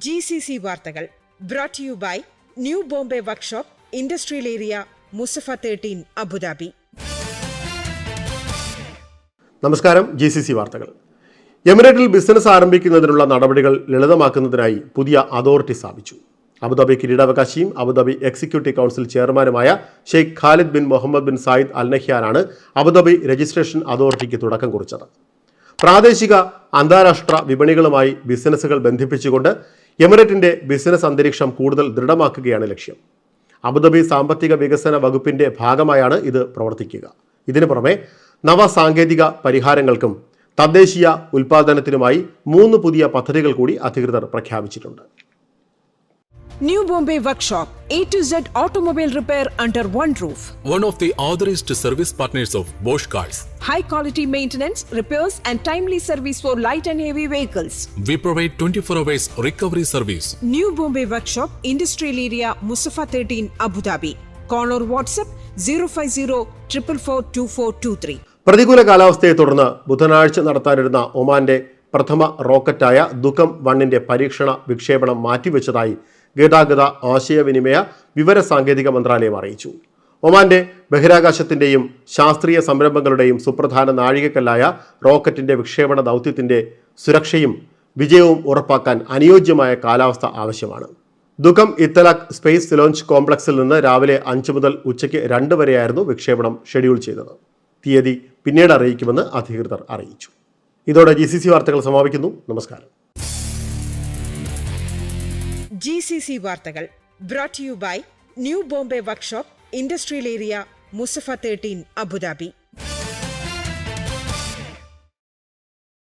GCC വാർത്തകൾ brought to you by new Bombay workshop industrial area Musaffah 13 Abu Dhabi. നമസ്കാരം. GCC വാർത്തകൾ. എമിറേറ്റിൽ business ആരംഭിക്കുന്നതിനുള്ള നടപടികൾ ലളിതമാക്കുന്നതിനായി പുതിയ അതോറിറ്റി സ്ഥാപിച്ചു. അബുദാബി കിരീടാവകാശിയും അബുദാബി എക്സിക്യൂട്ടീവ് കൗൺസിൽ ചെയർമാനുമായ Sheikh Khalid bin Mohammed bin Zayed Al നഹ്യാനാണ് അബുദാബി രജിസ്ട്രേഷൻ അതോറിറ്റിക്ക് തുടക്കം കുറിച്ചത്. പ്രാദേശിക അന്താരാഷ്ട്ര വിപണികളുമായി ബിസിനസ്സുകൾ ബന്ധിപ്പിച്ചുകൊണ്ട് എമിറേറ്റിന്റെ ബിസിനസ് അന്തരീക്ഷം കൂടുതൽ ദൃഢമാക്കുകയാണ് ലക്ഷ്യം. അബുദാബി സാമ്പത്തിക വികസന വകുപ്പിന്റെ ഭാഗമായാണ് ഇത് പ്രവർത്തിക്കുക. ഇതിനു പുറമെ നവസാങ്കേതിക പരിഹാരങ്ങൾക്കും തദ്ദേശീയ ഉൽപാദനത്തിനുമായി 3 പുതിയ പദ്ധതികൾ കൂടി അധികൃതർ പ്രഖ്യാപിച്ചിട്ടുണ്ട്. New Bombay Workshop, A to Z automobile repair under one roof. One of the authorized service partners of Bosch Cars. High quality maintenance, repairs and timely service for light and heavy vehicles. We provide 24 hours recovery service. New Bombay Workshop, Industrial Area, Musafa 13, Abu Dhabi. Call or WhatsApp 050-444-2423. പ്രതികൂല കാലാവസ്ഥയെ തുടർന്ന് ബുധനാഴ്ച നടത്താനിരുന്ന ഒമാന്റെ പ്രഥമ റോക്കറ്റായ Duqm 1ന്റെ പരീക്ഷണ വിക്ഷേപണം മാറ്റിവെച്ചതായി ഗതാഗത ആശയവിനിമയ വിവര സാങ്കേതിക മന്ത്രാലയം അറിയിച്ചു. ഒമാന്റെ ബഹിരാകാശത്തിന്റെയും ശാസ്ത്രീയ സംരംഭങ്ങളുടെയും സുപ്രധാന നാഴികക്കല്ലായ റോക്കറ്റിന്റെ വിക്ഷേപണ ദൗത്യത്തിന്റെ സുരക്ഷയും വിജയവും ഉറപ്പാക്കാൻ അനുയോജ്യമായ കാലാവസ്ഥ ആവശ്യമാണ്. ദുകം ഇത്തലാഖ് സ്പേസ് ലോഞ്ച് കോംപ്ലക്സിൽ നിന്ന് രാവിലെ 5 മുതൽ ഉച്ചയ്ക്ക് 2 വരെയായിരുന്നു വിക്ഷേപണം ഷെഡ്യൂൾ ചെയ്തത്. തീയതി പിന്നീട് അറിയിക്കുമെന്ന് അധികൃതർ അറിയിച്ചു. ഇതോടെ GCC വാർത്തകൾ സമാപിക്കുന്നു. നമസ്കാരം. GCC വാർത്തകൾ brought to you by new Bombay workshop industrial area Musaffah 13 Abu Dhabi.